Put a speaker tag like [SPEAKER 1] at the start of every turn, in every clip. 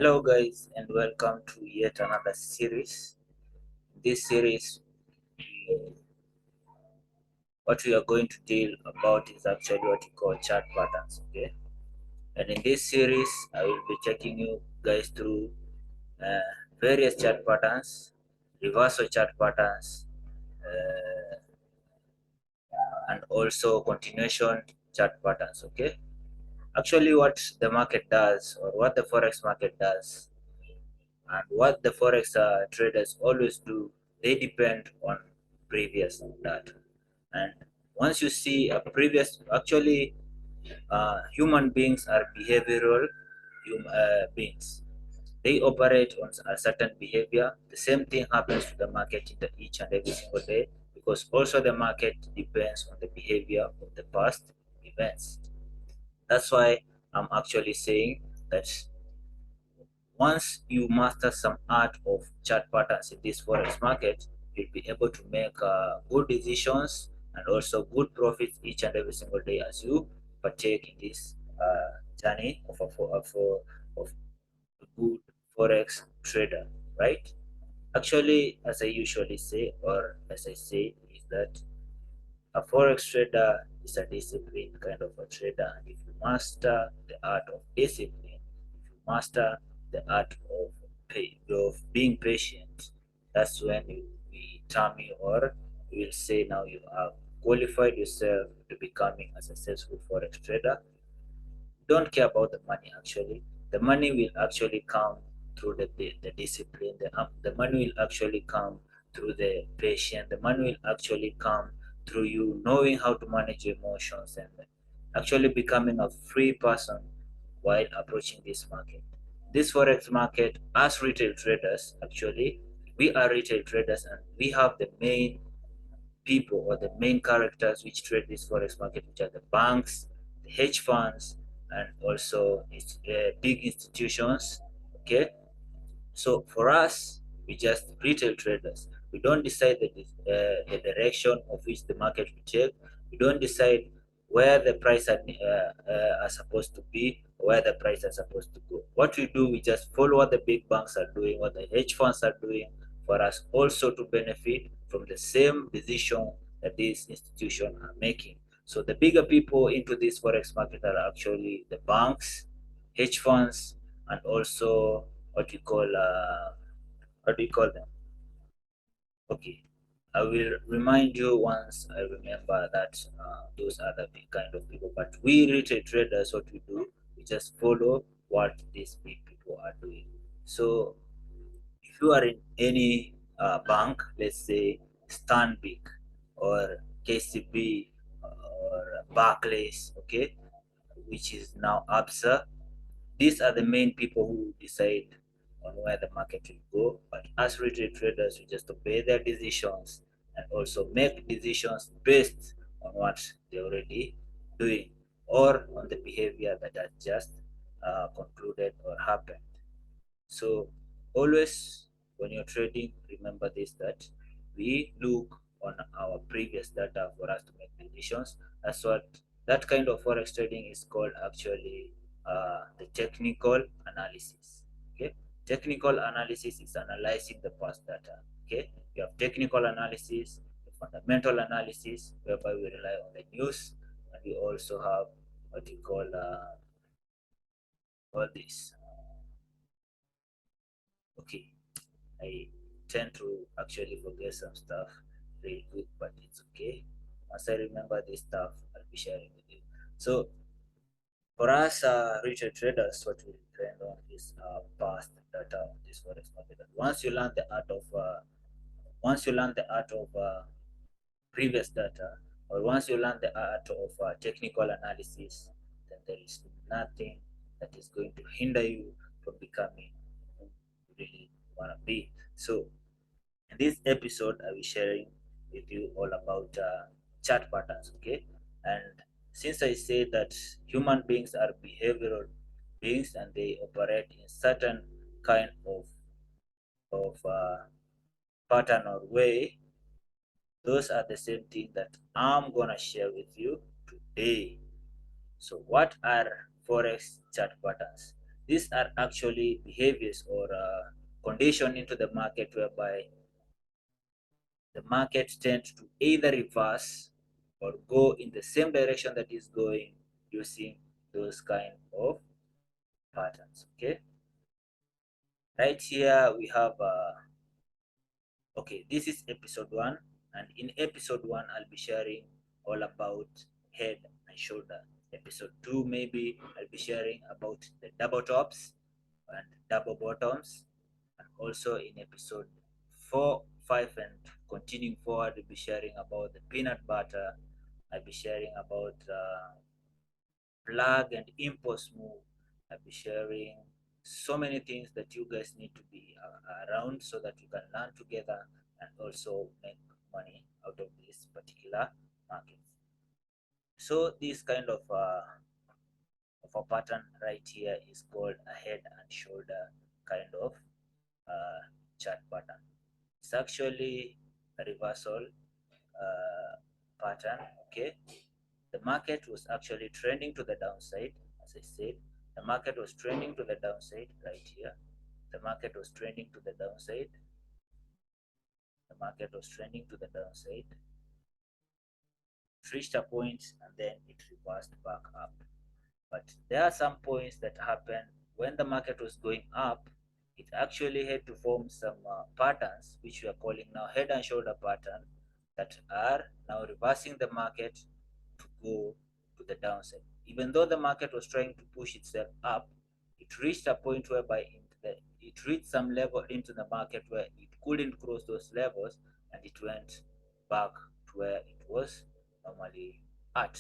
[SPEAKER 1] Hello guys and welcome to yet another series. This series, what we are going to deal about is actually what you call chart patterns, okay? And in this series, I will be taking you guys through uh, various chart patterns, reversal chart patterns, uh, and also continuation chart patterns, okay? Actually, what the market does, or what the forex market does, and what the forex traders always do, they depend on previous data. And once you see a previous, actually, human beings are behavioral beings. They operate on a certain behavior. The same thing happens to the market in each and every single day, because also the market depends on the behavior of the past events. That's why I'm actually saying that once you master some art of chart patterns in this forex market, you'll be able to make good decisions and also good profits each and every single day as you partake in this journey of a good forex trader, right? Actually, as I usually say, or as I say, is that a forex trader is a disciplined kind of a trader, and if you master the art of discipline, if you master the art of being patient, that's when you we term you, or we will say now you have qualified yourself to becoming a successful forex trader. Don't care about the money. Actually, the money will actually come through the discipline. The money will actually come through the patience. The money will actually come through you knowing how to manage your emotions and actually becoming a free person while approaching this market. This forex market, as retail traders, actually we are retail traders, and we have the main people or the main characters which trade this forex market, which are the banks, the hedge funds, and also it's big institutions. Okay, so for us, we just retail traders. We don't decide the direction of which the market will take. We don't decide where the price are supposed to be, where the price are supposed to go. What we do, we just follow what the big banks are doing, what the hedge funds are doing, for us also to benefit from the same decision that these institutions are making. So the bigger people into this forex market are actually the banks, hedge funds, and also what you call what do you call them? Okay, I will remind you once I remember that those are the big kind of people. But we retail traders, what we do, we just follow what these big people are doing. So if you are in any bank, let's say Stanbic or KCB or Barclays, okay, which is now Absa, these are the main people who decide on where the market will go. But as retail traders, we just obey their decisions and also make decisions based on what they're already doing or on the behavior that has just concluded or happened. So always when you're trading, remember this, that we look on our previous data for us to make decisions. That's what that kind of forex trading is called, actually the technical analysis. Okay, technical analysis is analyzing the past data. Okay, you have technical analysis, the fundamental analysis, whereby we rely on the news, and we also have what you call all this. Okay, I tend to actually forget some stuff really quick, but it's okay. Once I remember this stuff, I'll be sharing with you. So for us retail traders, what we depend on is past data on this forex market. And once you learn the art of previous data, or once you learn the art of technical analysis, then there is nothing that is going to hinder you from becoming who you really want to be. So in this episode, I will be sharing with you all about chart patterns. Okay, and since I say that human beings are behavioral beings and they operate in certain kind of pattern or way, those are the same thing that I'm gonna share with you today. So, what are forex chart patterns? These are actually behaviors or condition into the market whereby the market tends to either reverse or go in the same direction that is going using those kind of patterns. Okay, right here we have okay, this is episode 1, and in episode 1 I'll be sharing all about head and shoulder. Episode 2 maybe I'll be sharing about the double tops and double bottoms, and also in episode 4, 5, and continuing forward we'll be sharing about the peanut butter. I'll be sharing about plug and impulse move. I'll be sharing so many things that you guys need to be around so that you can learn together and also make money out of this particular market. So this kind of a pattern right here is called a head and shoulder kind of uh, chart pattern. It's actually a reversal pattern. Okay, the market was actually trending to the downside. As I said, the market was trending to the downside right here. The market was trending to the downside. The market was trending to the downside. It reached a point and then it reversed back up. But there are some points that happen when the market was going up. It actually had to form some patterns, which we are calling now head and shoulder pattern, that are now reversing the market to go to the downside. Even though the market was trying to push itself up, it reached a point whereby it reached some level into the market where it couldn't cross those levels, and it went back to where it was normally at.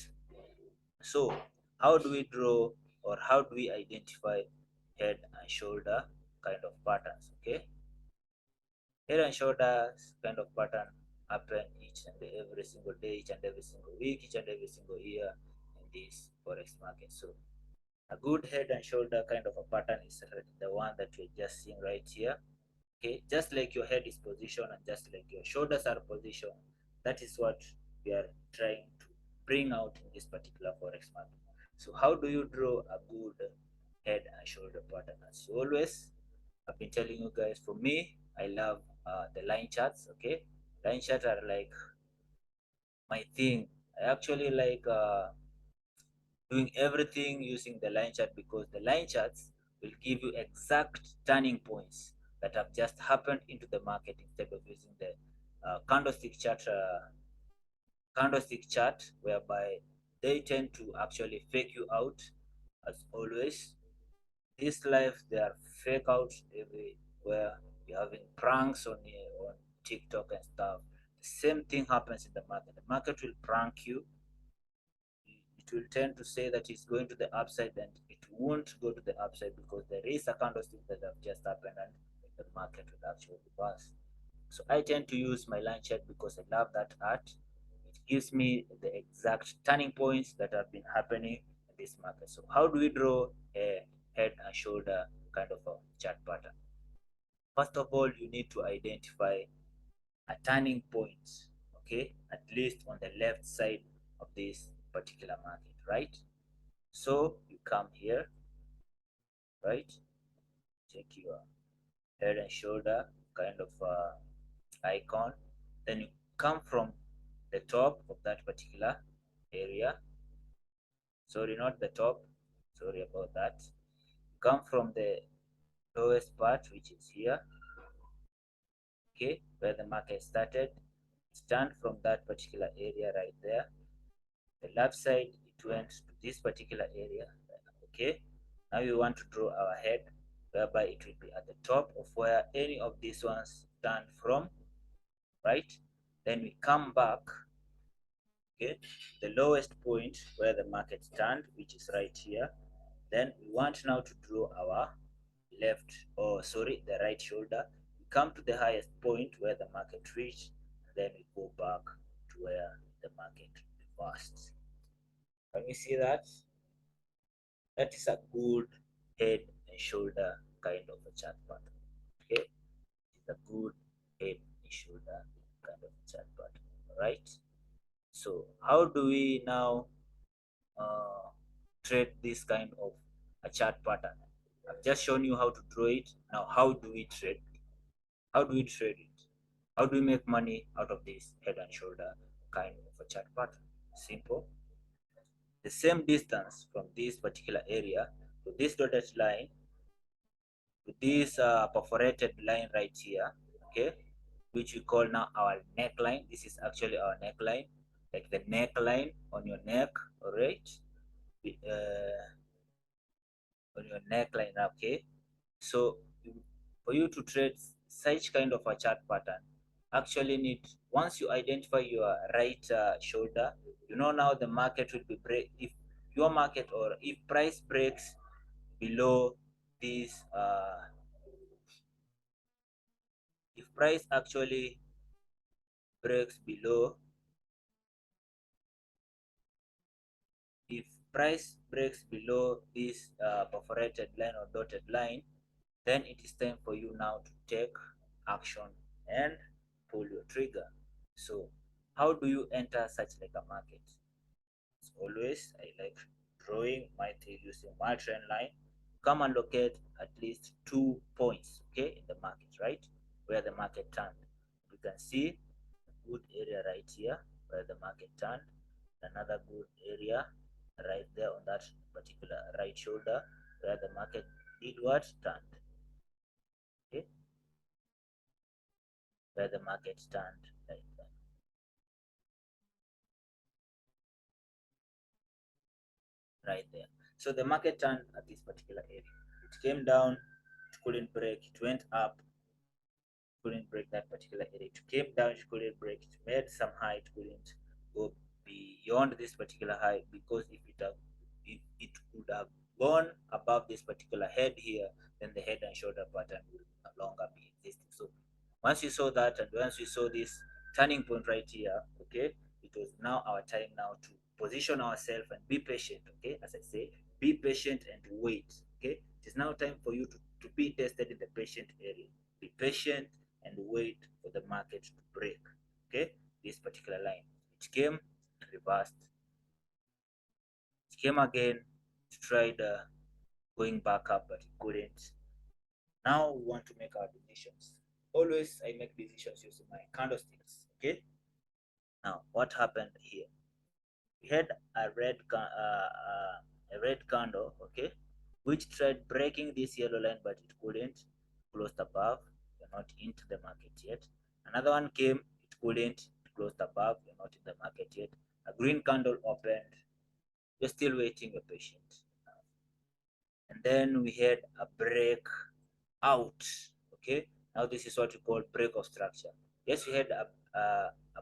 [SPEAKER 1] So, how do we draw or how do we identify head and shoulder kind of patterns? Okay, head and shoulders kind of pattern happen each and every single day, each and every single week, each and every single year in this forex market. So, a good head and shoulder kind of a pattern is the one that we're just seeing right here. Okay, just like your head is positioned and just like your shoulders are positioned, that is what we are trying to bring out in this particular forex market. So how do you draw a good head and shoulder pattern? As always, I've been telling you guys, for me, I love the line charts. Okay, line charts are like my thing. I actually like doing everything using the line chart, because the line charts will give you exact turning points that have just happened into the market, instead of using the candlestick chart, whereby they tend to actually fake you out. As always, this life, they are fake out everywhere. You're having pranks on TikTok and stuff. The same thing happens in the market. The market will prank you. It will tend to say that it's going to the upside, and it won't go to the upside because there is a candlestick that have just happened and the market will actually reverse. So I tend to use my line chart because I love that art. It gives me the exact turning points that have been happening in this market. So how do we draw a head and shoulder kind of a chart pattern? First of all, you need to identify a turning point, okay, at least on the left side of this particular market, right? So you come here, right? Check your head and shoulder kind of icon. Then you come from the top of that particular area. Sorry, not the top. Sorry about that. Come from the lowest part, which is here, okay, where the market started. Stand from that particular area right there. The left side, it went to this particular area, okay. Now we want to draw our head, whereby it will be at the top of where any of these ones stand from, right? Then we come back, okay, the lowest point where the market stand, which is right here. Then we want now to draw our left, or sorry, the right shoulder. We come to the highest point where the market reached, and then we go back to where the market reversed. Can we see that? That is a good head and shoulder kind of a chart pattern. Okay, it's a good head and shoulder kind of chart pattern. Right. So how do we now uh, trade this kind of a chart pattern? I've just shown you how to draw it. Now, how do we trade? How do we trade it? How do we make money out of this head and shoulder kind of a chart pattern? Simple. The same distance from this particular area to this dotted line to this perforated line right here, okay, which we call now our neckline. This is actually our neckline, like the neckline on your neck, all right, on your neckline, okay. So for you to trade such kind of a chart pattern, actually need, once you identify your right shoulder, you know now the market will be break, if your market or if price breaks below this if price actually breaks below if price breaks below this perforated line or dotted line, then it is time for you now to take action and pull your trigger. So how do you enter such like a market? As always, I like drawing my tail using my trend line. Come and locate at least 2 points, okay, in the market, right? Where the market turned. You can see a good area right here where the market turned, another good area right there on that particular right shoulder where the market did what? Turned. Okay, where the market turned right there. Right there. So the market turned at this particular area. It came down, it couldn't break, it went up, couldn't break that particular area. It came down, it couldn't break, it made some high, it couldn't go beyond this particular high, because if it would have gone above this particular head here, then the head and shoulder pattern will no longer be existing. So once you saw that, and once you saw this turning point right here, okay, it was now our time now to position ourselves and be patient, okay, as I say, be patient and wait, okay. It is now time for you to be tested in the patient area. Be patient and wait for the market to break, okay, this particular line. It came, reversed, it came again, it tried going back up, but it couldn't. Now we want to make our decisions. Always I make decisions using my candlesticks, okay. Now what happened here? We had a red candle, okay, which tried breaking this yellow line, but it couldn't. Closed above, you're not into the market yet. Another one came, it couldn't. It closed above, you're not in the market yet. A green candle opened, you're still waiting, you're patient. And then we had a break out, okay. Now this is what we call break of structure. Yes, we had a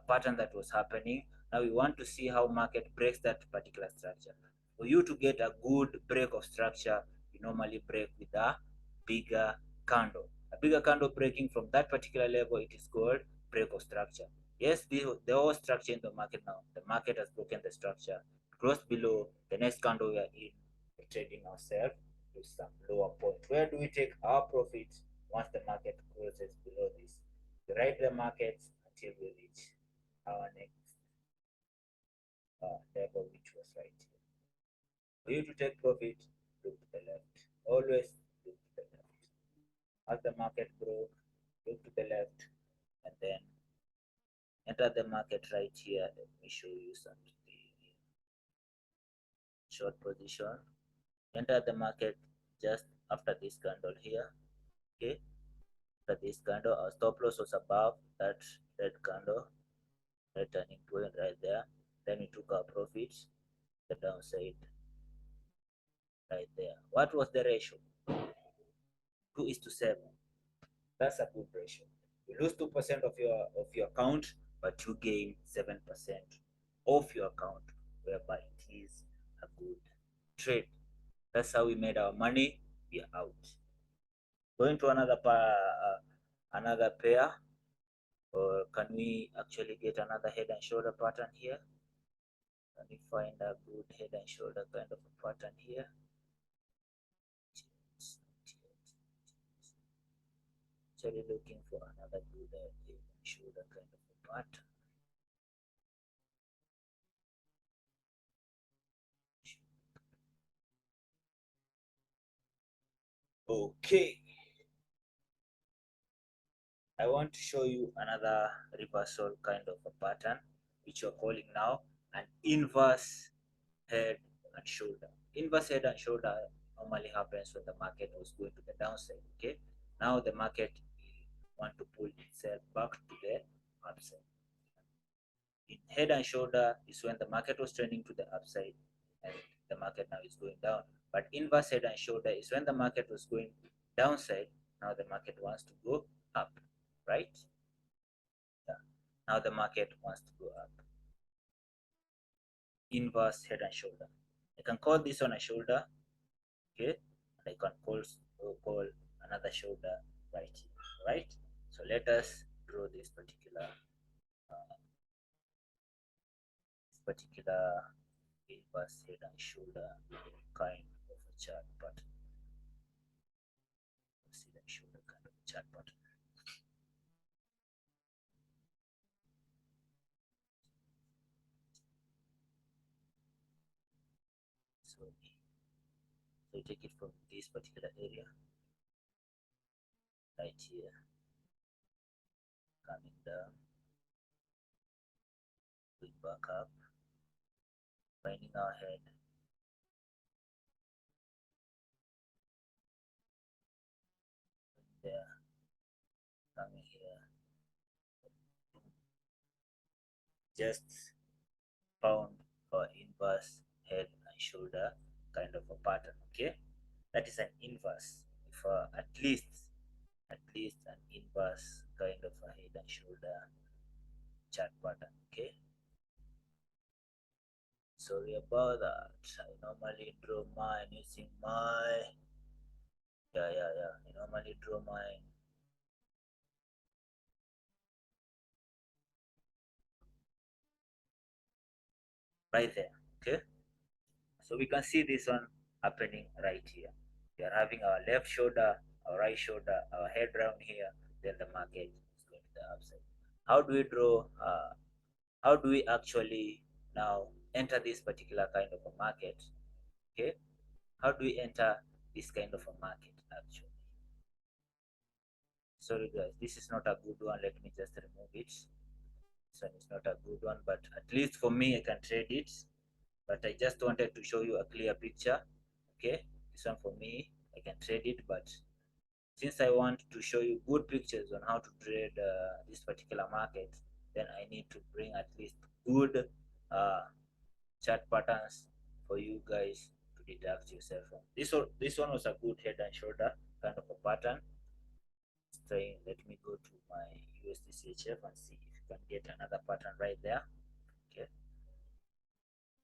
[SPEAKER 1] pattern that was happening. Now we want to see how market breaks that particular structure. For you to get a good break of structure, you normally break with a bigger candle. A bigger candle breaking from that particular level, it is called break of structure. Yes, the whole structure in the market now, the market has broken the structure, closed below the next candle we are in, trading ourselves to some lower point. Where do we take our profits once the market closes below this? We ride the market until we reach our next level, which was right here. For you to take profit, look to the left. Always look to the left. As the market broke, look to the left, and then enter the market right here. Let me show you something. Short position. Enter the market just after this candle here. Okay. After this candle, our stop loss was above that red candle, red turning point right there. Then we took our profits, the downside right there. What was the ratio? 2:7. That's a good ratio. You lose 2% of your account, but you gain 7% of your account, whereby it is a good trade. That's how we made our money. We are out. Going to another pair, or can we actually get another head and shoulder pattern here? Can we find a good head and shoulder kind of a pattern here? Actually looking for another good head and shoulder kind of a pattern. Okay, I want to show you another reversal kind of a pattern, which you're calling now an inverse head and shoulder. Inverse head and shoulder normally happens when the market was going to the downside. Okay, now the market want to pull itself back to the upside. In head and shoulder is when the market was trending to the upside and the market now is going down. But inverse head and shoulder is when the market was going downside, now the market wants to go up, right? Yeah. Now the market wants to go up. Inverse head and shoulder. I can call this one a shoulder, okay? And I can call another shoulder right here, right? So let us draw this particular inverse head and shoulder kind of a chart pattern. Head and shoulder kind of chart pattern. So you take it from this particular area right here, coming down, going back up, finding our head, there, coming here, just found our inverse head and shoulder kind of a pattern. Okay, that is an inverse. If at least an inverse kind of a head and shoulder chart pattern. Okay, sorry about that. I normally draw mine using my I normally draw mine right there. Okay, so we can see this one happening right here. We are having our left shoulder, our right shoulder, our head round here, then the market is going to the upside. How do we draw? How do we actually now enter this particular kind of a market? Okay, how do we enter this kind of a market actually? Sorry guys, this is not a good one. Let me just remove it. This one is not a good one, but at least for me, I can trade it. But I just wanted to show you a clear picture. Okay, this one for me, I can trade it, but since I want to show you good pictures on how to trade this particular market, then I need to bring at least good uh, chart patterns for you guys to deduct yourself from. This one was a good head and shoulder kind of a pattern. Let me go to my USD and see if you can get another pattern right there. Okay,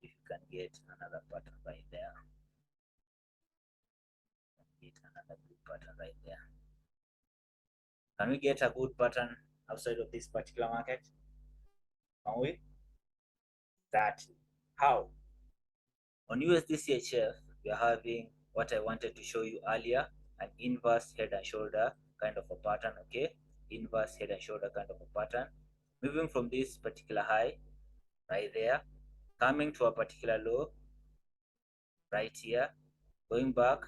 [SPEAKER 1] if you can get another pattern right there, get another good pattern right there. Can we get a good pattern outside of this particular market? Can we? That how? On USD we are having what I wanted to show you earlier, an inverse head and shoulder kind of a pattern. Okay, inverse head and shoulder kind of a pattern. Moving from this particular high right there, coming to a particular low right here, going back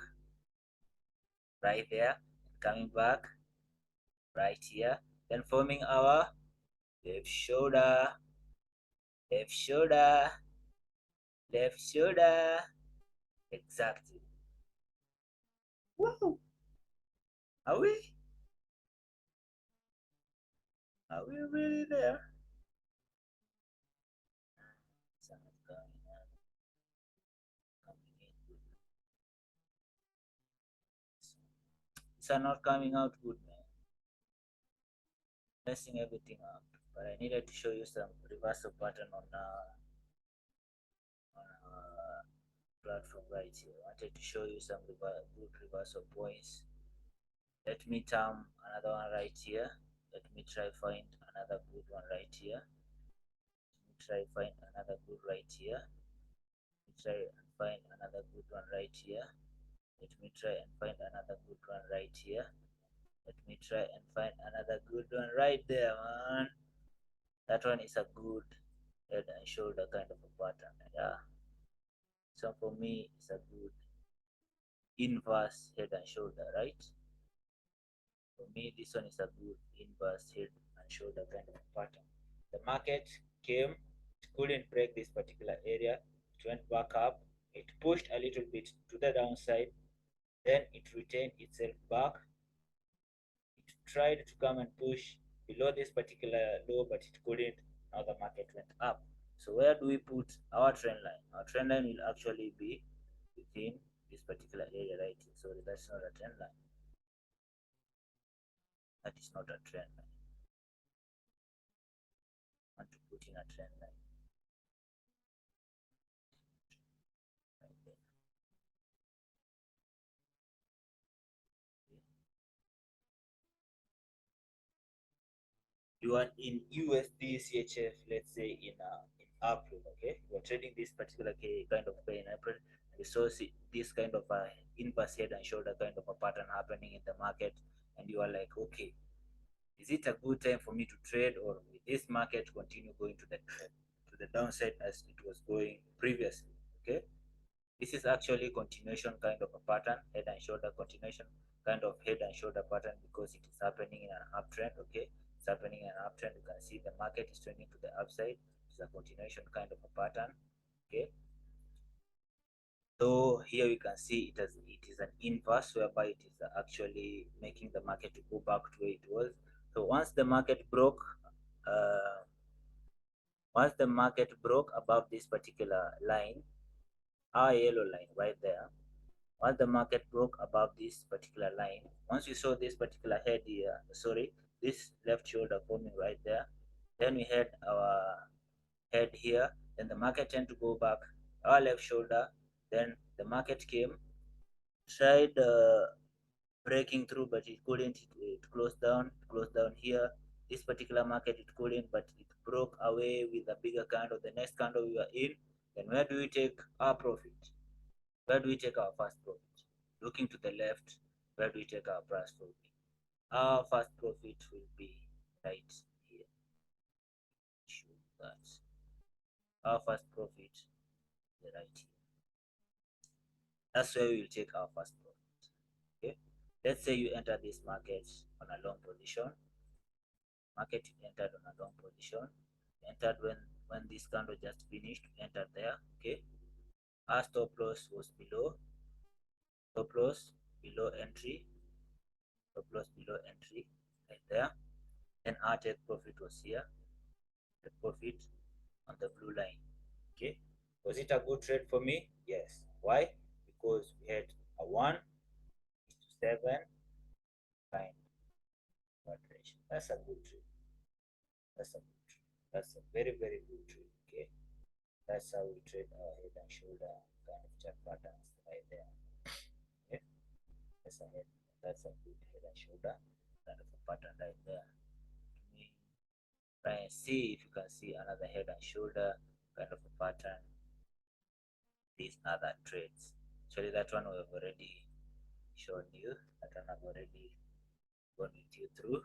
[SPEAKER 1] right there, coming back right here, then forming our left shoulder, left shoulder, left shoulder. Exactly. Woo! Are we? Are we really there? It's not coming out good, man. Messing everything up. But I needed to show you some reversal pattern on platform right here. I wanted to show you some good reversal points. Let me term another one right here. Let me try find another good one right here. Let me try find another good right here. Let me try and find another good one right here. Let me try and find another good one right here. Let me try and find another good one right there, man. That one is a good head and shoulder kind of a pattern. Yeah. So for me, it's a good inverse head and shoulder, right? For me, this one is a good inverse head and shoulder kind of pattern. The market came, it couldn't break this particular area, it went back up, it pushed a little bit to the downside, then it retained itself back. It tried to come and push below this particular low, but it couldn't. Now the market went up. So where do we put our trend line? Our trend line will actually be within this particular area right here. So that's not a trend line. That is not a trend line. I want to put in a trend line right there. You are in USD CHF, let's say in April, okay? You are trading this particular kind of pair in April, and you saw this kind of a inverse head and shoulder kind of a pattern happening in the market, and you are like, okay, is it a good time for me to trade, or will this market continue going to the downside as it was going previously? Okay, this is actually continuation kind of a pattern, head and shoulder continuation kind of head and shoulder pattern, because it is happening in an uptrend. Okay, it's happening in an uptrend. You can see the market is trending to the upside. It's a continuation kind of a pattern. Okay, so here we can see it is an inverse, whereby it is actually making the market to go back to where it was. So uh, once the market broke above this particular line, our yellow line right there, once the market broke above this particular line, once we saw this particular head here, sorry, this left shoulder forming right there, then we had our head here, then the market tend to go back, our left shoulder, then the market came, tried breaking through, but it couldn't. It closed down here. This particular market it couldn't, but it broke away with a bigger candle. The next candle we were in, then where do we take our profit? Where do we take our first profit? Looking to the left, where do we take our first profit? Our first profit will be right here. Show that. Our first profit is right here. That's where we will take our first profit. Okay. Let's say you enter this market on a long position. Market you entered on a long position. Entered when this candle just finished. Entered there. Okay. Our stop loss was below. Stop loss below entry. Stop loss below entry. Right there. Then our take profit was here. The profit on the blue line. Okay. Was it a good trade for me? Yes. Why? Because we had a 1:7 kind ratio. That's a good trade. That's a good trade. That's a very, very good trade. Okay. That's how we trade our head and shoulder kind of chart patterns right there. Okay. That's a head. That's a good head and shoulder kind of a pattern right there. Let me try and see if you can see another head and shoulder kind of a pattern. These other trades. Actually, that one we have already shown you. That one I've already gone with you through.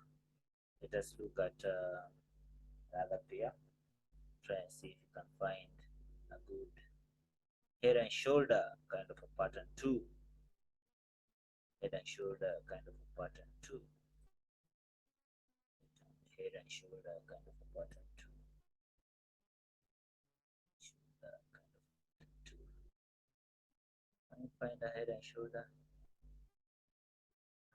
[SPEAKER 1] Let us look at another pair. Try and see if you can find a good head and shoulder kind of a pattern too. Head and shoulder kind of a pattern too. Head and shoulder kind of a pattern too. Shoulder kind of pattern too. Can you find a head and shoulder?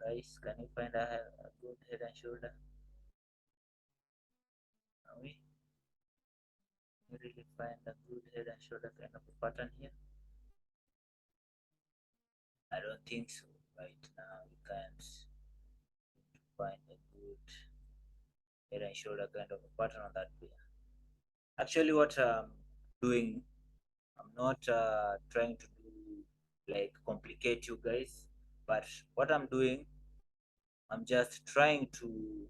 [SPEAKER 1] Guys, can you find a good head and shoulder? Can we really find a good head and shoulder kind of a pattern here? I don't think so. Right now, we can't find a good head and shoulder kind of a pattern on that pair. Actually, what I'm doing, I'm not trying to do like complicate you guys, but what I'm doing, I'm just trying to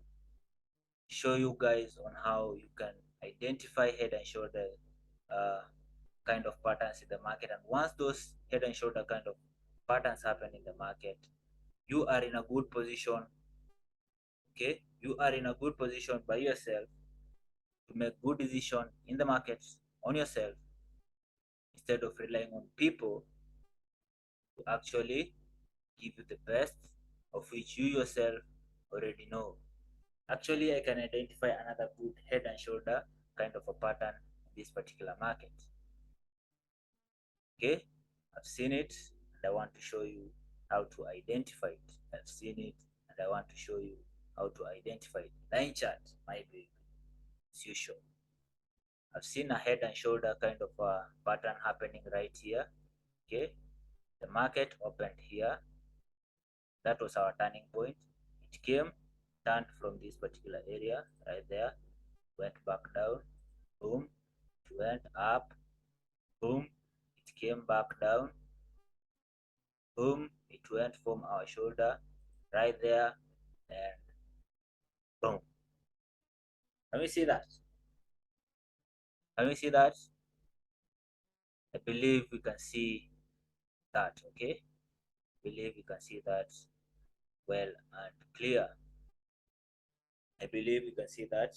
[SPEAKER 1] show you guys on how you can identify head and shoulder uh, kind of patterns in the market. And once those head and shoulder kind of patterns happen in the market, you are in a good position. Okay, you are in a good position by yourself to make good decision in the markets on yourself, instead of relying on people to actually give you the best of which you yourself already know. Actually, I can identify another good head and shoulder kind of a pattern in this particular market. Okay, I've seen it and I want to show you how to identify it. I've seen it and I want to show you how to identify it. Line chart, my baby, as usual. I've seen a head and shoulder kind of a pattern happening right here. Okay, the market opened here. That was our turning point. It came, turned from this particular area right there, went back down, boom, it went up, boom, it came back down, boom, it went from our shoulder right there, and boom. Can we see that? Can we see that? I believe we can see that, okay? I believe we can see that well and clear. I believe we can see that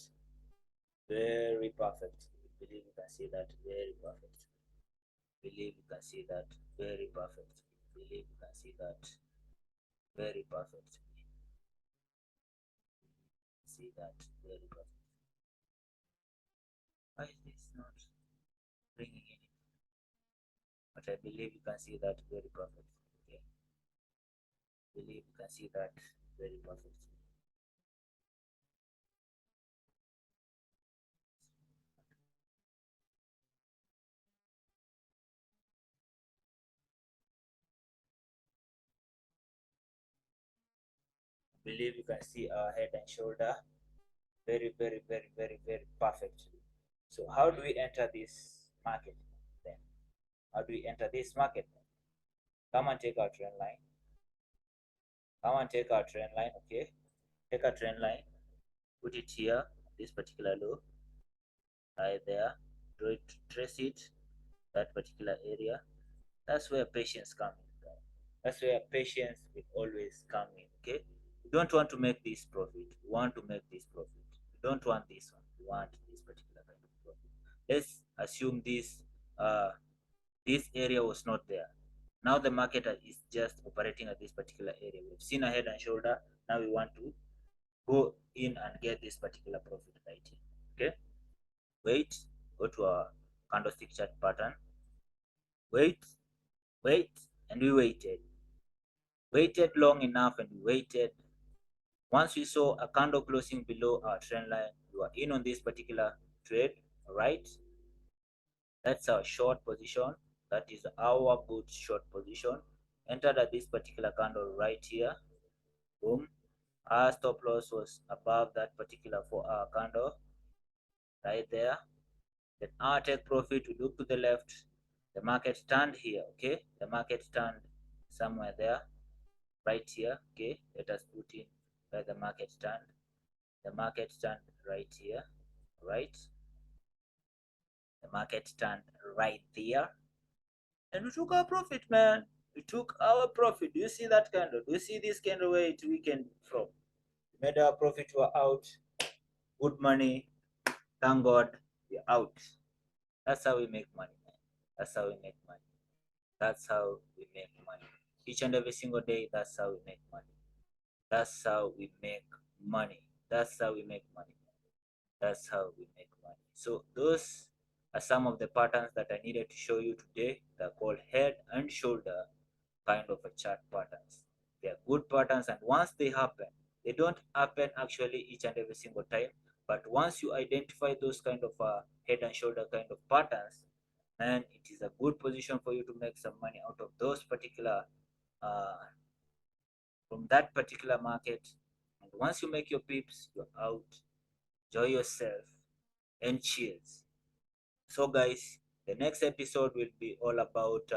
[SPEAKER 1] very perfect. I believe we can see that very perfect. I believe we can see that very perfect. I believe we can see that very perfect. See that very perfect. Why is this not bringing in? But I believe you can see that very perfect. Okay. I believe you can see that very perfect. I believe you can see our head and shoulder very, very, very, very, very perfectly. So how do we enter this market then? How do we enter this market then? Come and take our trend line. Come and take our trend line, okay? Take a trend line, put it here, this particular low, right there, trace it, that particular area. That's where patience comes in. That's where patience will always come in. Okay, we don't want to make this profit. We want to make this profit. We don't want this one. We want this particular kind of profit. Let's assume this area was not there. Now the market is just operating at this particular area. We've seen a head and shoulder. Now we want to go in and get this particular profit right here. Okay, wait. Go to our candlestick chart pattern. Wait, wait, and we waited long enough, and we waited. Once we saw a candle closing below our trend line, we were in on this particular trade. All right, that's our short position. That is our good short position. Entered at this particular candle right here. Boom. Our stop loss was above that particular 4-hour candle right there. Then our take profit, we look to the left. The market turned here. Okay, the market turned somewhere there, right here. Okay, let us put in where the market turned. The market turned right here, right? The market turned right there, and we took our profit, man. We took our profit. Do you see that candle? Do you see this candle where it weakened from? We made our profit. We're out. Good money. Thank God, we're out. That's how we make money, man. That's how we make money. That's how we make money. Each and every single day, that's how we make money. That's how we make money. That's how we make money. That's how we make money. So those are some of the patterns that I needed to show you today. They're called head and shoulder kind of a chart patterns. They're good patterns, and once they happen, they don't happen actually each and every single time. But once you identify those kind of head and shoulder kind of patterns, and it is a good position for you to make some money out of those particular uh, from that particular market. And once you make your pips, you're out. Enjoy yourself and cheers. So, guys, the next episode will be all about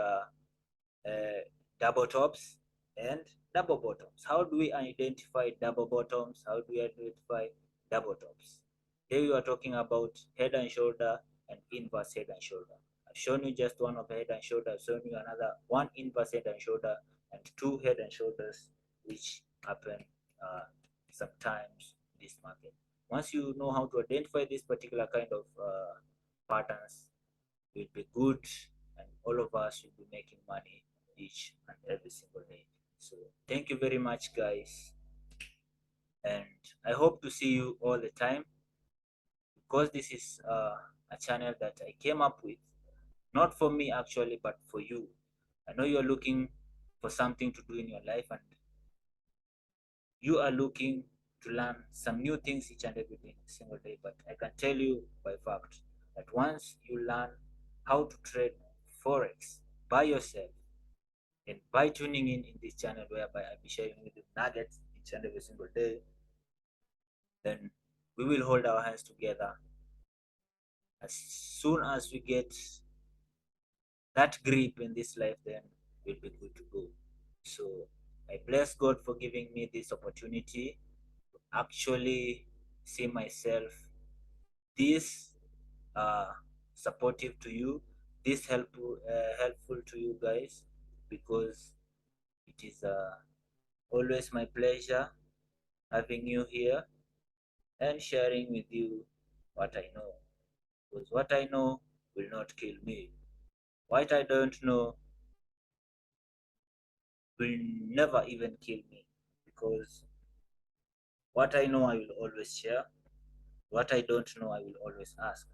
[SPEAKER 1] double tops and double bottoms. How do we identify double bottoms? How do we identify double tops? Here we are talking about head and shoulder and inverse head and shoulder. I've shown you just one of head and shoulder. I've shown you another one inverse head and shoulder and two head and shoulders, which happen sometimes in this market. Once you know how to identify this particular kind of patterns, it will be good, and all of us should be making money each and every single day. So thank you very much, guys, and I hope to see you all the time, because this is a channel that I came up with, not for me actually, but for you. I know you're looking for something to do in your life, and you are looking to learn some new things each and every single day. But I can tell you by fact that once you learn how to trade forex by yourself, and by tuning in this channel, whereby I'll be sharing with you nuggets each and every single day, then we will hold our hands together. As soon as we get that grip in this life, then we'll be good to go. So I bless God for giving me this opportunity to actually see myself this supportive to you, this helpful to you guys, because it is always my pleasure having you here and sharing with you what I know. Because what I know will not kill me. What I don't know will never even kill me. Because what I know I will always share. What I don't know I will always ask.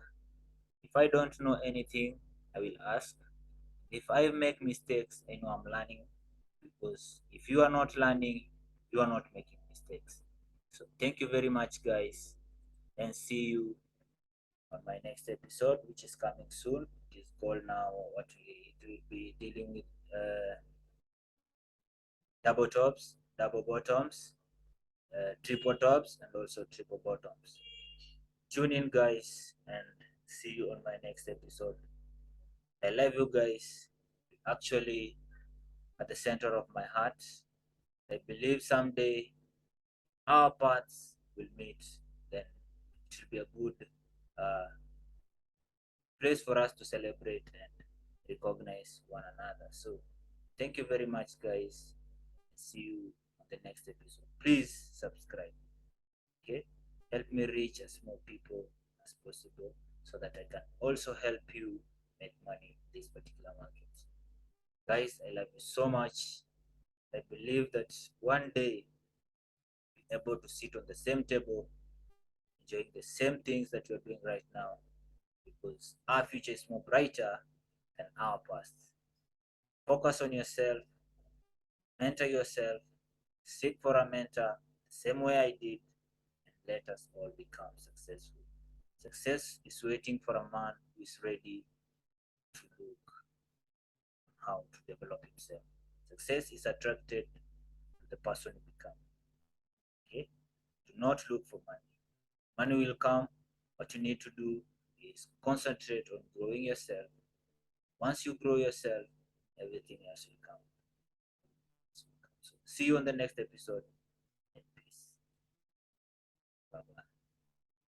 [SPEAKER 1] If I don't know anything, I will ask. If I make mistakes, I know I'm learning. Because if you are not learning, you are not making mistakes. So thank you very much, guys, and see you on my next episode, which is coming soon. It is called now what it will be dealing with double tops, double bottoms, triple tops, and also triple bottoms. Tune in, guys, and see you on my next episode. I love you guys. Actually, at the center of my heart, I believe someday our paths will meet. Then it will be a good uh, place for us to celebrate and recognize one another. So, thank you very much, guys. See you on the next episode. Please subscribe. Okay, help me reach as more people as possible, so that I can also help you make money in this particular market. Guys, I love you so much. I believe that one day we'll be able to sit on the same table, enjoying the same things that we're doing right now, because our future is more brighter than our past. Focus on yourself, mentor yourself, seek for a mentor, the same way I did, and let us all become successful. Success is waiting for a man who is ready to look how to develop himself. Success is attracted to the person you become. Okay? Do not look for money. Money will come. What you need to do is concentrate on growing yourself. Once you grow yourself, everything else will come. So, see you on the next episode.